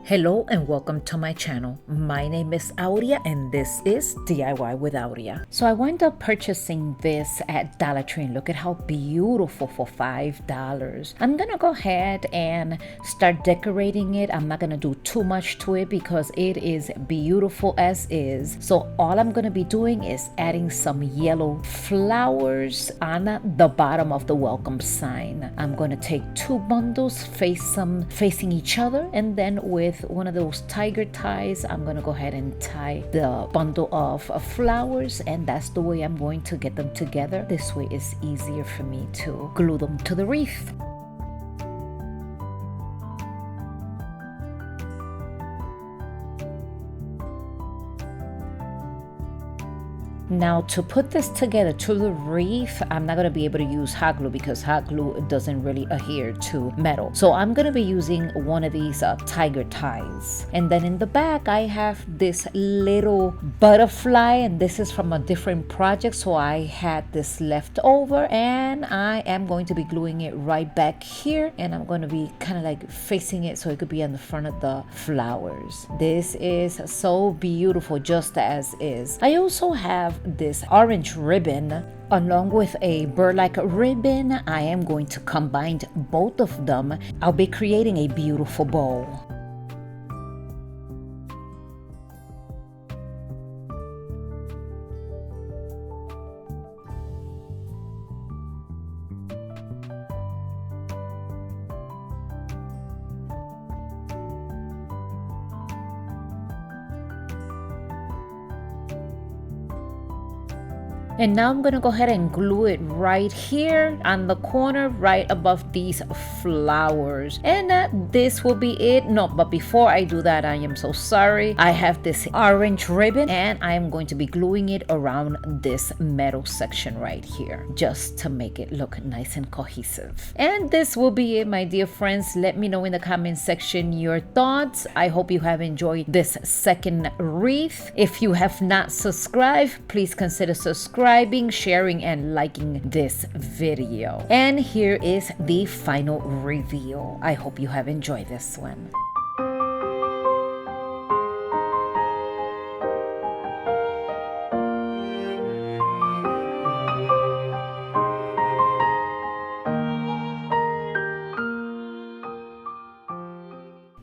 Hello and welcome to my channel. My name is Aurea and this is DIY with Aurea. So I wound up purchasing this at Dollar Tree. Look at how beautiful for $5. I'm gonna go ahead and start decorating it. I'm not gonna do too much to it because it is beautiful as is. So all I'm gonna be doing is adding some yellow flowers on the bottom of the welcome sign. I'm gonna take two bundles facing each other, and then with one of those tiger ties, I'm gonna go ahead and tie the bundle of flowers, and that's the way I'm going to get them together. This way it's easier for me to glue them to the wreath. Now to put this together to the wreath, I'm not going to be able to use hot glue because hot glue doesn't really adhere to metal. So I'm going to be using one of these tiger ties. And then in the back I have this little butterfly, and this is from a different project. So I had this left over and I am going to be gluing it right back here, and I'm going to be kind of like facing it so it could be on the front of the flowers. This is so beautiful just as is. I also have this orange ribbon along with a burlap ribbon. I am going to combine both of them. I'll be creating a beautiful bow. And now I'm going to go ahead and glue it right here on the corner, right above these flowers. And this will be it. No, but before I do that, I am so sorry. I have this orange ribbon and I am going to be gluing it around this metal section right here, just to make it look nice and cohesive. And this will be it, my dear friends. Let me know in the comment section your thoughts. I hope you have enjoyed this second wreath. If you have not subscribed, please consider subscribing, sharing, and liking this video. And here is the final reveal. I hope you have enjoyed this one.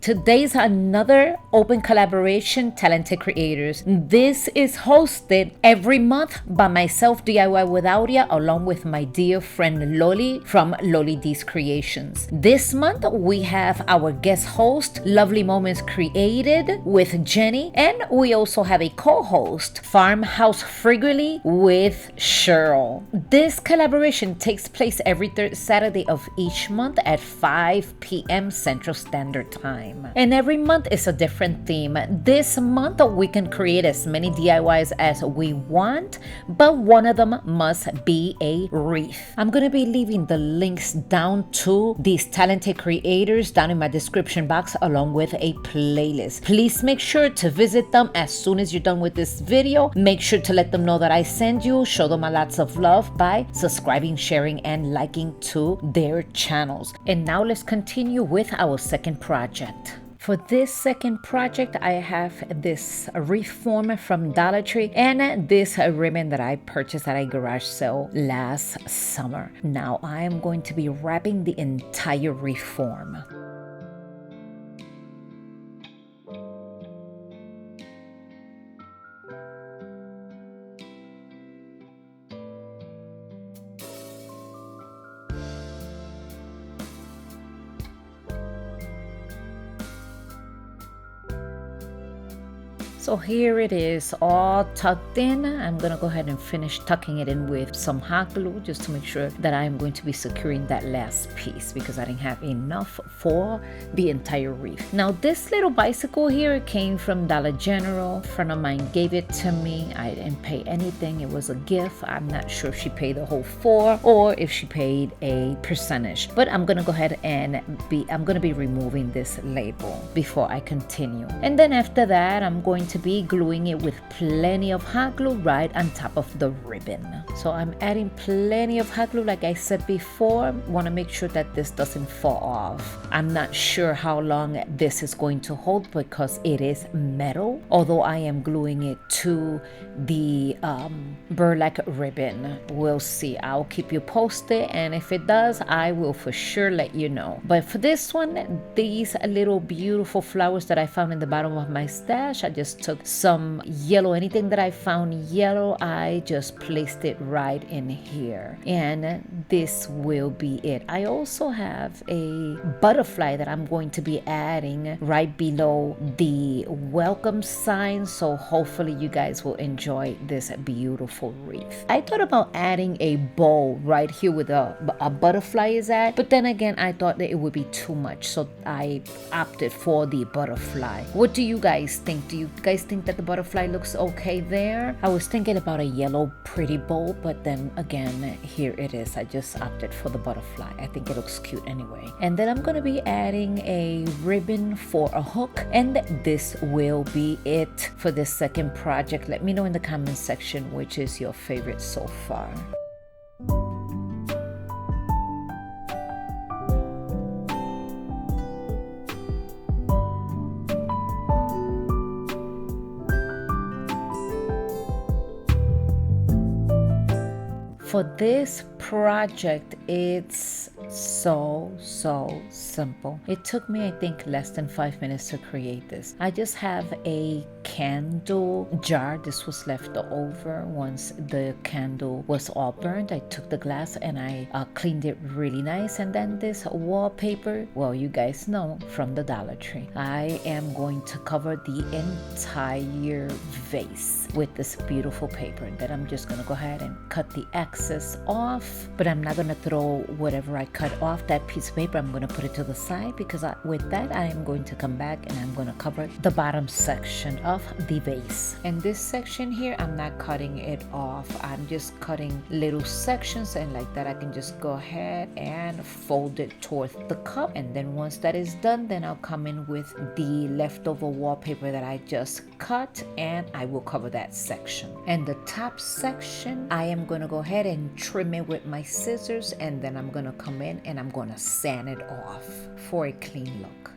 Today's another open collaboration, Talented Creators. This is hosted every month by myself, DIY with Aurea, along with my dear friend Loli from Loli D's Creations. This month we have our guest host, Lovely Moments Created with Jenny, and we also have a co-host, Farmhouse Frigally with Cheryl. This collaboration takes place every third Saturday of each month at 5 p.m. Central Standard Time. And every month is a different theme. This month we can create as many DIYs as we want, but one of them must be a wreath. I'm going to be leaving the links down to these talented creators down in my description box, along with a playlist. Please make sure to visit them as soon as you're done with this video. Make sure to let them know that I send you. Show them a lots of love by subscribing, sharing, and liking to their channels. And now let's continue with our second project. For this second project, I have this wreath form from Dollar Tree and this ribbon that I purchased at a garage sale last summer. Now I am going to be wrapping the entire wreath form. So here it is, all tucked in. I'm gonna go ahead and finish tucking it in with some hot glue just to make sure that I'm going to be securing that last piece because I didn't have enough for the entire wreath. Now this little bicycle here came from Dollar General. A friend of mine gave it to me. I didn't pay anything. It was a gift. I'm not sure if she paid the whole $4 or if she paid a percentage. But I'm gonna go ahead and I'm gonna be removing this label before I continue. And then after that, I'm going to be gluing it with plenty of hot glue right on top of the ribbon. So I'm adding plenty of hot glue like I said before. Want to make sure that this doesn't fall off. I'm not sure how long this is going to hold because it is metal, although I am gluing it to the burlap ribbon. We'll see. I'll keep you posted, and if it does, I will for sure let you know. But for this one, these little beautiful flowers that I found in the bottom of my stash, I just took some yellow, anything that I found yellow, I just placed it right in here, and this will be it. I also have a butterfly that I'm going to be adding right below the welcome sign, so hopefully you guys will enjoy this beautiful wreath. I thought about adding a bow right here with a butterfly is at, but then again I thought that it would be too much, so I opted for the butterfly. What do you guys think? Do you guys think that the butterfly looks okay there? I was thinking about a yellow pretty bow, but then again here it is. I just opted for the butterfly. I think it looks cute anyway. And then I'm gonna be adding a ribbon for a hook, and this will be it for this second project. Let me know in the comment section which is your favorite so far. For this project, it's so simple. It took me, I think, less than 5 minutes to create this. I just have a candle jar. This was left over once the candle was all burned. I took the glass and I cleaned it really nice. And then this wallpaper, well, you guys know, from the Dollar Tree. I am going to cover the entire vase with this beautiful paper. And then I'm just gonna go ahead and cut the excess off, but I'm not gonna throw whatever I cut off that piece of paper. I'm gonna put it to the side because with that I am going to come back and I'm gonna cover the bottom section of the vase. And this section here, I'm not cutting it off. I'm just cutting little sections, and like that I can just go ahead and fold it towards the cup. And then once that is done, then I'll come in with the leftover wallpaper that I just cut, and I will cover that section. And the top section, I am gonna go ahead and trim it with my scissors, and then I'm gonna come in and I'm gonna sand it off for a clean look.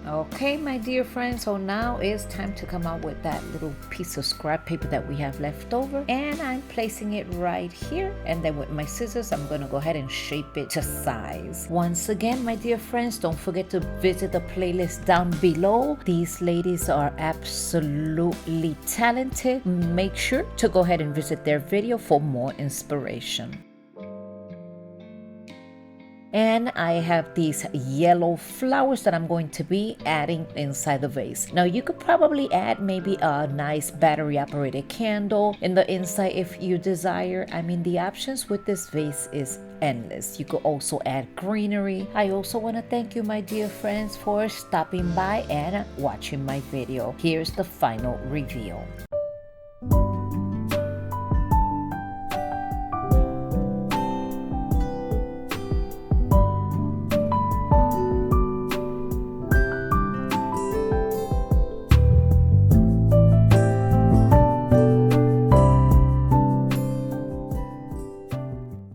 Okay, my dear friends, so now it's time to come out with that little piece of scrap paper that we have left over, and I'm placing it right here, and then with my scissors I'm gonna go ahead and shape it to size. Once again, my dear friends, don't forget to visit the playlist down below. These ladies are absolutely talented. Make sure to go ahead and visit their video for more inspiration. And I have these yellow flowers that I'm going to be adding inside the vase. Now you could probably add maybe a nice battery operated candle in the inside if you desire. I mean, the options with this vase is endless. You could also add greenery. I also want to thank you, my dear friends, for stopping by and watching my video. Here's the final reveal.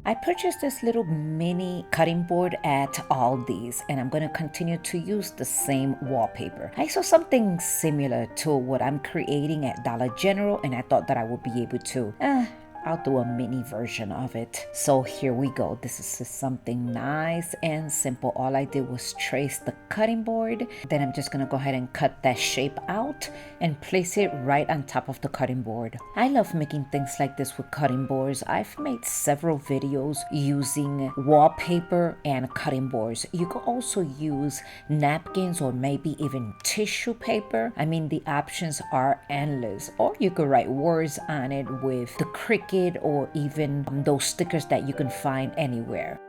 I purchased this little mini cutting board at Aldi's, and I'm going to continue to use the same wallpaper. I saw something similar to what I'm creating at Dollar General, and I thought that I would be able to I'll do a mini version of it. So here we go. This is just something nice and simple. All I did was trace the cutting board. Then I'm just gonna go ahead and cut that shape out and place it right on top of the cutting board. I love making things like this with cutting boards. I've made several videos using wallpaper and cutting boards. You could also use napkins or maybe even tissue paper. I mean, the options are endless. Or you could write words on it with the Cricut or even those stickers that you can find anywhere.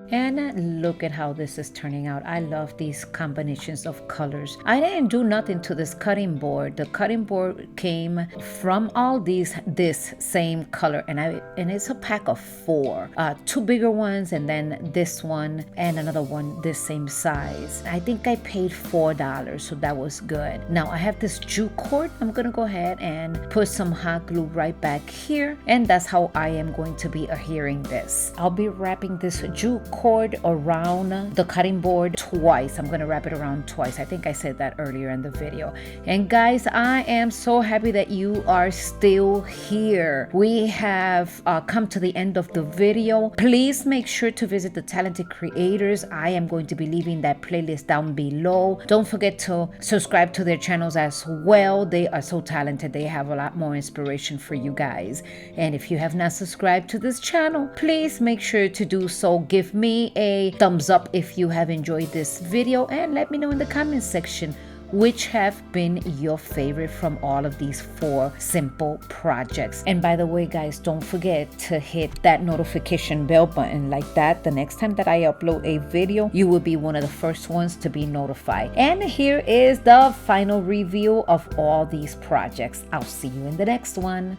And look at how this is turning out. I love these combinations of colors. I didn't do nothing to this cutting board. The cutting board came from all this same color, and it's a pack of 4. 2 bigger ones, and then this one and another one this same size. I think I paid $4, so that was good. Now I have this jute cord. I'm gonna go ahead and put some hot glue right back here, and that's how I am going to be adhering this. I'll be wrapping this jute cord around the cutting board twice. I'm gonna wrap it around twice. I think I said that earlier in the video. And guys, I am so happy that you are still here. We have come to the end of the video. Please make sure to visit the Talented Creators. I am going to be leaving that playlist down below. Don't forget to subscribe to their channels as well. They are so talented. They have a lot more inspiration for you guys. And if you have not subscribed to this channel, please make sure to do so. Give me a thumbs up if you have enjoyed this video, and let me know in the comment section which have been your favorite from all of these 4 simple projects. And by the way, guys, don't forget to hit that notification bell button. Like that, the next time that I upload a video, you will be one of the first ones to be notified. And here is the final review of all these projects. I'll see you in the next one.